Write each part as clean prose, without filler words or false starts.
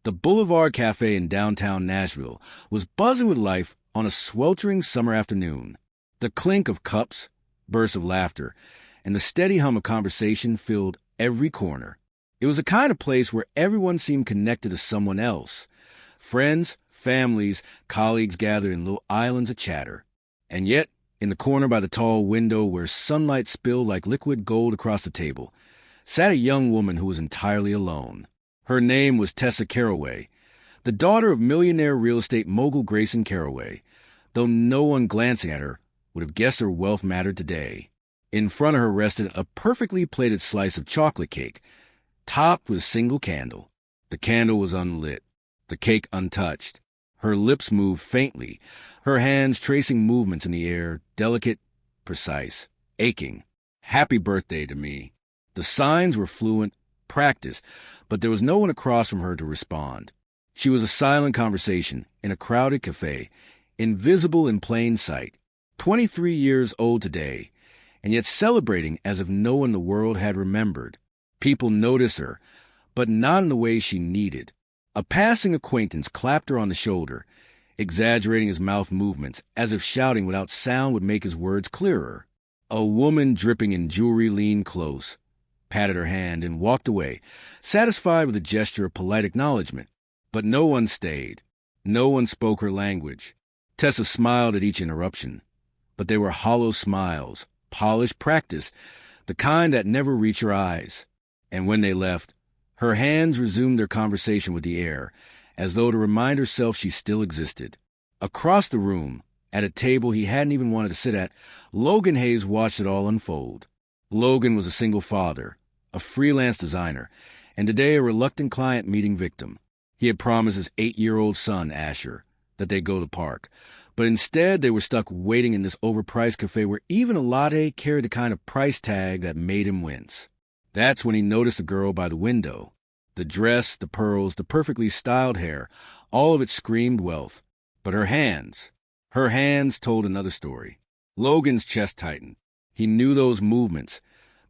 The Boulevard Cafe in downtown Nashville was buzzing with life on a sweltering summer afternoon. The clink of cups, bursts of laughter, and the steady hum of conversation filled every corner. It was a kind of place where everyone seemed connected to someone else. Friends, families, colleagues gathered in little islands of chatter. And yet, in the corner by the tall window where sunlight spilled like liquid gold across the table, sat a young woman who was entirely alone. Her name was Tessa Carraway, the daughter of millionaire real estate mogul Grayson Carraway, though no one glancing at her would have guessed her wealth mattered today. In front of her rested a perfectly plated slice of chocolate cake, topped with a single candle. The candle was unlit, the cake untouched. Her lips moved faintly, her hands tracing movements in the air, delicate, precise, aching. Happy birthday to me. The signs were fluent, practiced, but there was no one across from her to respond. She was a silent conversation in a crowded cafe, invisible in plain sight. 23 years old today, and yet celebrating as if no one in the world had remembered. People noticed her, but not in the way she needed. A passing acquaintance clapped her on the shoulder, exaggerating his mouth movements, as if shouting without sound would make his words clearer. A woman dripping in jewelry leaned close, patted her hand, and walked away, satisfied with a gesture of polite acknowledgement. But no one stayed. No one spoke her language. Tessa smiled at each interruption, but they were hollow smiles, polished practice, the kind that never reach her eyes. And when they left, her hands resumed their conversation with the air, as though to remind herself she still existed. Across the room, at a table he hadn't even wanted to sit at, Logan Hayes watched it all unfold. Logan was a single father, a freelance designer, and today a reluctant client meeting victim. He had promised his 8-year-old son, Asher, that they'd go to the park, but instead they were stuck waiting in this overpriced cafe where even a latte carried the kind of price tag that made him wince. That's when he noticed the girl by the window. The dress, the pearls, the perfectly styled hair, all of it screamed wealth. But her hands told another story. Logan's chest tightened. He knew those movements,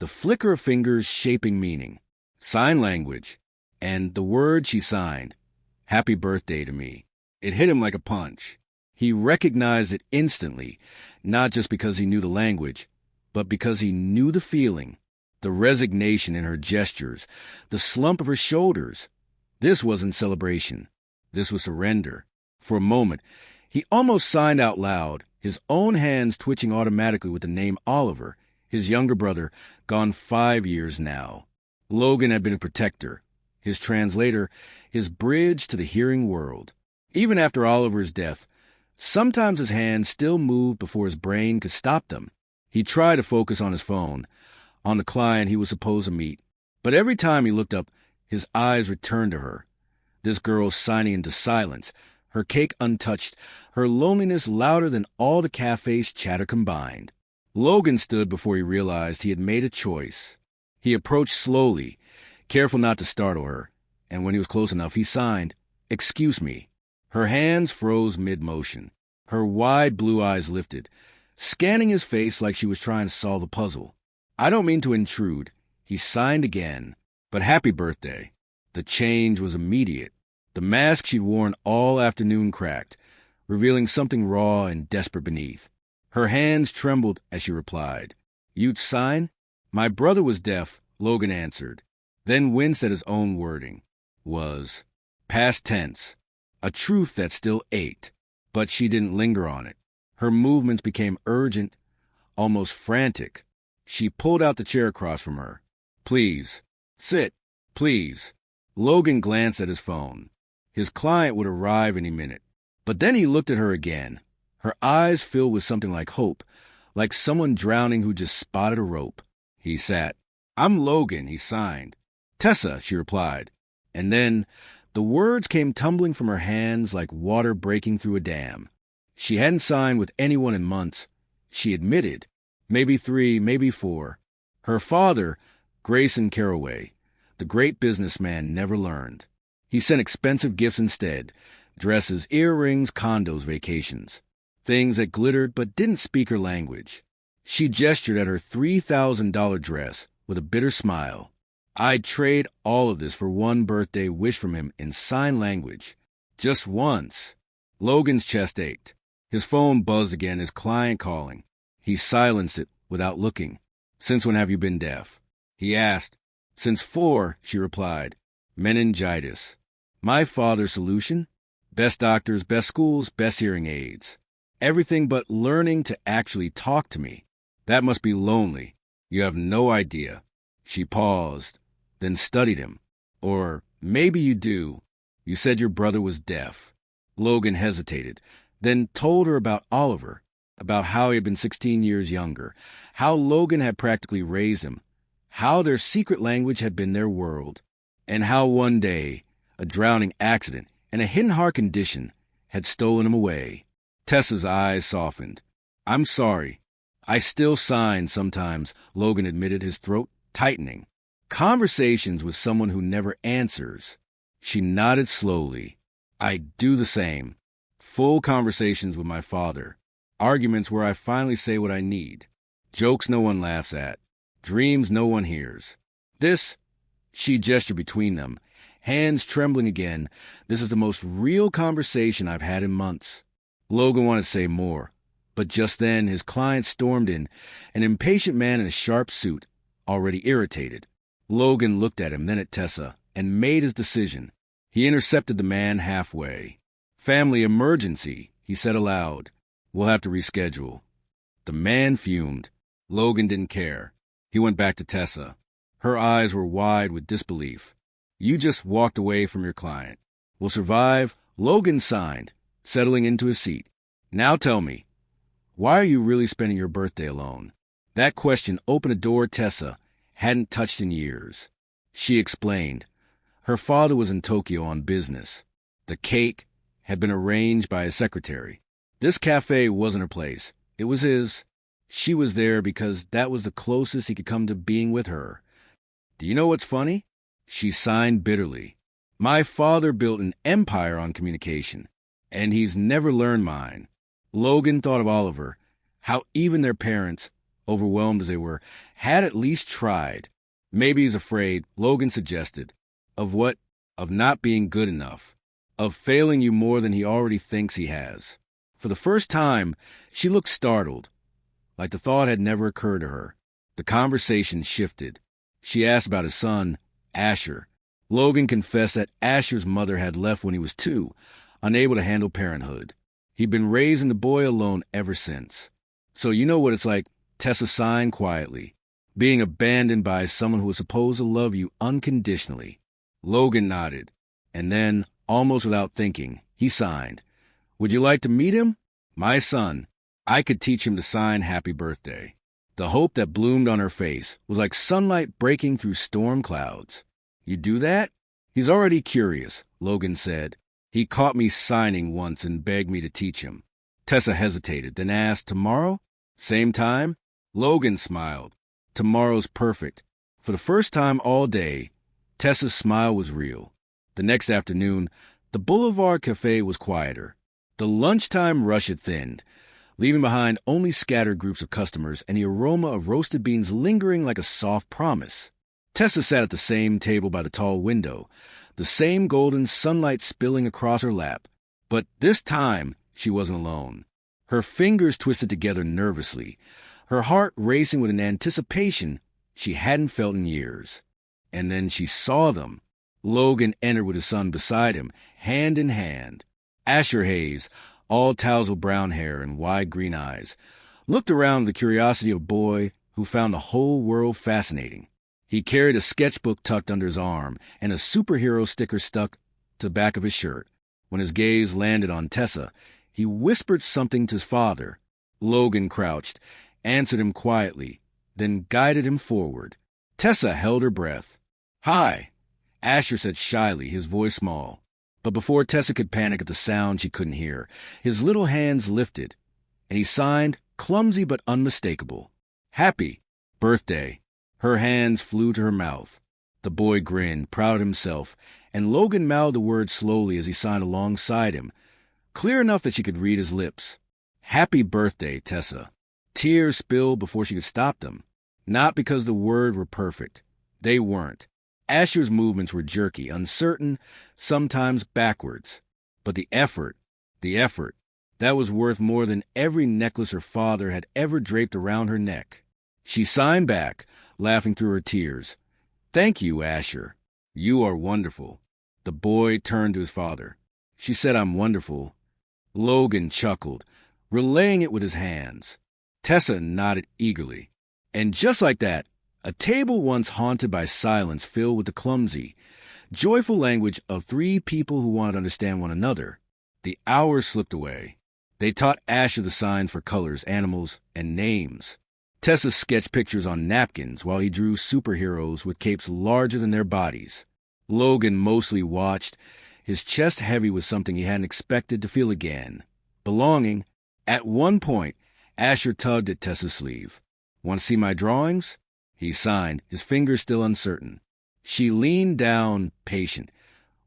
the flicker of fingers shaping meaning, sign language, and the word she signed, happy birthday to me. It hit him like a punch. He recognized it instantly, not just because he knew the language, but because he knew the feeling, the resignation in her gestures, the slump of her shoulders. This wasn't celebration. This was surrender. For a moment, he almost signed out loud, his own hands twitching automatically with the name Oliver, his younger brother, gone 5 years now. Logan had been a protector, his translator, his bridge to the hearing world. Even after Oliver's death, sometimes his hands still moved before his brain could stop them. He tried to focus on his phone, on the client he was supposed to meet. But every time he looked up, his eyes returned to her. This girl signing into silence, her cake untouched, her loneliness louder than all the cafe's chatter combined. Logan stood before he realized he had made a choice. He approached slowly, careful not to startle her, and when he was close enough, he signed, "Excuse me." Her hands froze mid-motion. Her wide blue eyes lifted, scanning his face like she was trying to solve a puzzle. "I don't mean to intrude." He signed again. "But happy birthday." The change was immediate. The mask she'd worn all afternoon cracked, revealing something raw and desperate beneath. Her hands trembled as she replied. "You'd sign?" "My brother was deaf," Logan answered, then winced at his own wording. Was past tense, a truth that still ached, but she didn't linger on it. Her movements became urgent, almost frantic. She pulled out the chair across from her. "Please, sit, please." Logan glanced at his phone. His client would arrive any minute. But then he looked at her again. Her eyes filled with something like hope, like someone drowning who just spotted a rope. He sat. "I'm Logan," he signed. "Tessa," she replied. And then the words came tumbling from her hands like water breaking through a dam. She hadn't signed with anyone in months. She admitted. Maybe 3, maybe 4. Her father, Grayson Carraway, the great businessman, never learned. He sent expensive gifts instead, dresses, earrings, condos, vacations. Things that glittered but didn't speak her language. She gestured at her $3,000 dress with a bitter smile. I'd trade all of this for one birthday wish from him in sign language. Just once. Logan's chest ached. His phone buzzed again, his client calling. He silenced it without looking. "Since when have you been deaf?" he asked. "Since 4, she replied. "Meningitis." My father's solution? Best doctors, best schools, best hearing aids. Everything but learning to actually talk to me. That must be lonely. You have no idea. She paused, then studied him. Or maybe you do. You said your brother was deaf. Logan hesitated, then told her about Oliver, about how he had been 16 years younger, how Logan had practically raised him, how their secret language had been their world, and how one day a drowning accident and a hidden heart condition had stolen him away. Tessa's eyes softened. "I'm sorry. I still sign sometimes," Logan admitted, his throat tightening. "Conversations with someone who never answers." She nodded slowly. "I do the same. Full conversations with my father. Arguments where I finally say what I need. Jokes no one laughs at. Dreams no one hears. This," she gestured between them, hands trembling again, "this is the most real conversation I've had in months." Logan wanted to say more, but just then his client stormed in, an impatient man in a sharp suit, already irritated. Logan looked at him, then at Tessa, and made his decision. He intercepted the man halfway. "Family emergency," he said aloud. "We'll have to reschedule." The man fumed. Logan didn't care. He went back to Tessa. Her eyes were wide with disbelief. "You just walked away from your client. Will survive?" Logan signed, settling into his seat. "Now tell me, why are you really spending your birthday alone?" That question opened a door Tessa hadn't touched in years. She explained. Her father was in Tokyo on business. The cake had been arranged by his secretary. This cafe wasn't her place. It was his. She was there because that was the closest he could come to being with her. "Do you know what's funny?" She signed bitterly. "My father built an empire on communication, and he's never learned mine." Logan thought of Oliver, how even their parents, overwhelmed as they were, had at least tried. "Maybe he's afraid," Logan suggested. "Of what? Of not being good enough. Of failing you more than he already thinks he has." For the first time, she looked startled, like the thought had never occurred to her. The conversation shifted. She asked about his son, Asher. Logan confessed that Asher's mother had left when he was 2, unable to handle parenthood. He'd been raising the boy alone ever since. "So you know what it's like," Tessa signed quietly, "being abandoned by someone who was supposed to love you unconditionally." Logan nodded, and then, almost without thinking, he signed. "Would you like to meet him? My son. I could teach him to sign happy birthday." The hope that bloomed on her face was like sunlight breaking through storm clouds. "You do that?" "He's already curious," Logan said. "He caught me signing once and begged me to teach him." Tessa hesitated, then asked, "Tomorrow? Same time?" Logan smiled. "Tomorrow's perfect." For the first time all day, Tessa's smile was real. The next afternoon, the Boulevard Cafe was quieter. The lunchtime rush had thinned, leaving behind only scattered groups of customers and the aroma of roasted beans lingering like a soft promise. Tessa sat at the same table by the tall window, the same golden sunlight spilling across her lap. But this time, she wasn't alone. Her fingers twisted together nervously, her heart racing with an anticipation she hadn't felt in years. And then she saw them. Logan entered with his son beside him, hand in hand. Asher Hayes, all tousled brown hair and wide green eyes, looked around with the curiosity of a boy who found the whole world fascinating. He carried a sketchbook tucked under his arm and a superhero sticker stuck to the back of his shirt. When his gaze landed on Tessa, he whispered something to his father. Logan crouched, answered him quietly, then guided him forward. Tessa held her breath. "Hi," Asher said shyly, his voice small. But before Tessa could panic at the sound she couldn't hear, his little hands lifted, and he signed, clumsy but unmistakable. "Happy birthday." Her hands flew to her mouth. The boy grinned, proud of himself, and Logan mouthed the words slowly as he signed alongside him, clear enough that she could read his lips. "Happy birthday, Tessa." Tears spilled before she could stop them. Not because the words were perfect. They weren't. Asher's movements were jerky, uncertain, sometimes backwards. But the effort, that was worth more than every necklace her father had ever draped around her neck. She signed back, laughing through her tears. "Thank you, Asher. You are wonderful." The boy turned to his father. "She said I'm wonderful." Logan chuckled, relaying it with his hands. Tessa nodded eagerly. And just like that, a table once haunted by silence filled with the clumsy, joyful language of three people who wanted to understand one another. The hours slipped away. They taught Asher the signs for colors, animals, and names. Tessa sketched pictures on napkins while he drew superheroes with capes larger than their bodies. Logan mostly watched, his chest heavy with something he hadn't expected to feel again. Belonging. At one point, Asher tugged at Tessa's sleeve. "Want to see my drawings?" He signed, his fingers still uncertain. She leaned down, patient,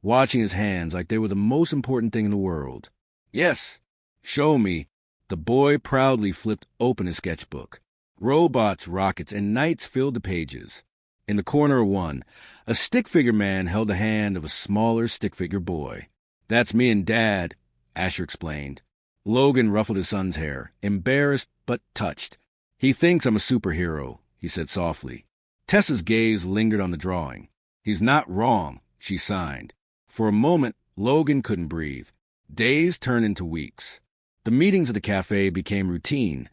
watching his hands like they were the most important thing in the world. "Yes, show me." The boy proudly flipped open his sketchbook. Robots, rockets, and knights filled the pages. In the corner of one, a stick figure man held the hand of a smaller stick figure boy. "That's me and Dad," Asher explained. Logan ruffled his son's hair, embarrassed but touched. "He thinks I'm a superhero," he said softly. Tessa's gaze lingered on the drawing. "He's not wrong," she signed. For a moment, Logan couldn't breathe. Days turned into weeks. The meetings at the cafe became routine,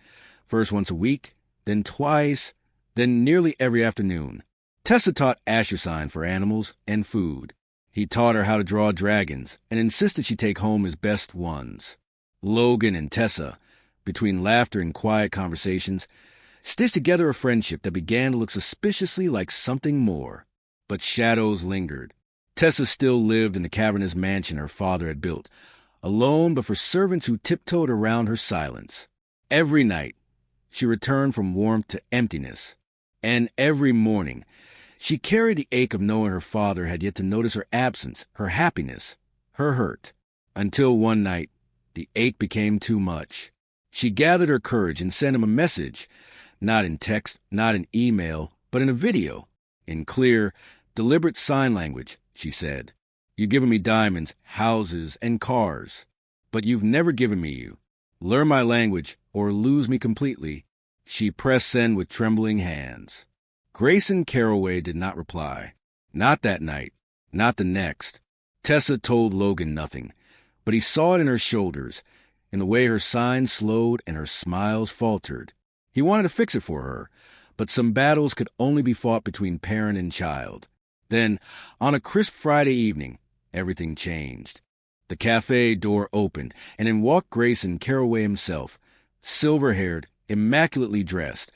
first once a week, then twice, then nearly every afternoon. Tessa taught Asher sign for animals and food. He taught her how to draw dragons and insisted she take home his best ones. Logan and Tessa, between laughter and quiet conversations, stitched together a friendship that began to look suspiciously like something more. But shadows lingered. Tessa still lived in the cavernous mansion her father had built, alone but for servants who tiptoed around her silence. Every night, she returned from warmth to emptiness. And every morning, she carried the ache of knowing her father had yet to notice her absence, her happiness, her hurt. Until one night, the ache became too much. She gathered her courage and sent him a message, not in text, not in email, but in a video. In clear, deliberate sign language, she said, "You've given me diamonds, houses, and cars, but you've never given me you. Learn my language or lose me completely." She pressed send with trembling hands. Grayson Carroway did not reply. Not that night, not the next. Tessa told Logan nothing, but he saw it in her shoulders, in the way her signs slowed and her smiles faltered. He wanted to fix it for her, but some battles could only be fought between parent and child. Then, on a crisp Friday evening, everything changed. The cafe door opened, and in walked Grayson Carroway himself, silver-haired, immaculately dressed,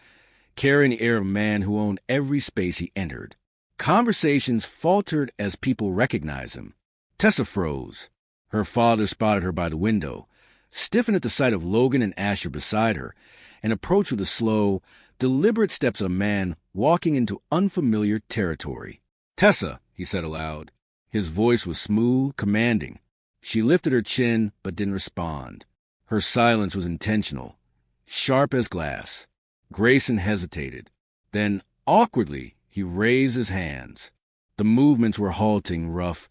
carrying the air of a man who owned every space he entered. Conversations faltered as people recognized him. Tessa froze. Her father spotted her by the window, stiffened at the sight of Logan and Asher beside her, and approached with the slow, deliberate steps of a man walking into unfamiliar territory. "Tessa," he said aloud. His voice was smooth, commanding. She lifted her chin but didn't respond. Her silence was intentional, sharp as glass. Grayson hesitated. Then, awkwardly, he raised his hands. The movements were halting, rough,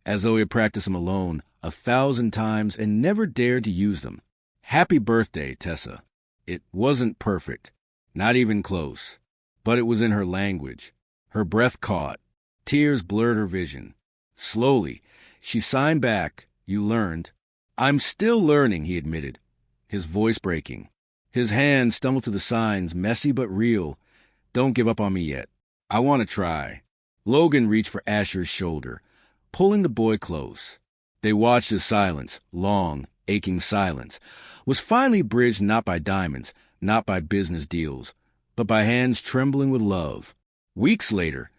as though he had practiced them alone 1,000 times and never dared to use them. "Happy birthday, Tessa." It wasn't perfect, not even close, but it was in her language. Her breath caught. Tears blurred her vision. Slowly, she signed back, "You learned." "I'm still learning," he admitted, his voice breaking. His hand stumbled to the signs, messy but real. "Don't give up on me yet. I want to try." Logan reached for Asher's shoulder, pulling the boy close. They watched as silence, long, aching silence, was finally bridged not by diamonds, not by business deals, but by hands trembling with love. Weeks later,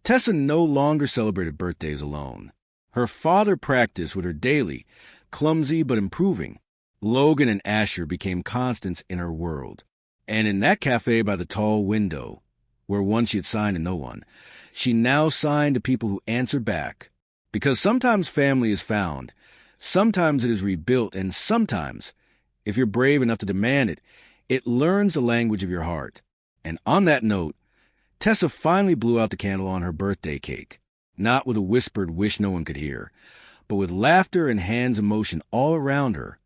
Tessa no longer celebrated birthdays alone. Her father practiced with her daily, clumsy but improving. Logan and Asher became constants in her world. And in that cafe by the tall window, where once she had signed to no one, she now signed to people who answered back. Because sometimes family is found, sometimes it is rebuilt, and sometimes, if you're brave enough to demand it, it learns the language of your heart. And on that note, Tessa finally blew out the candle on her birthday cake, not with a whispered wish no one could hear, but with laughter and hands in motion all around her,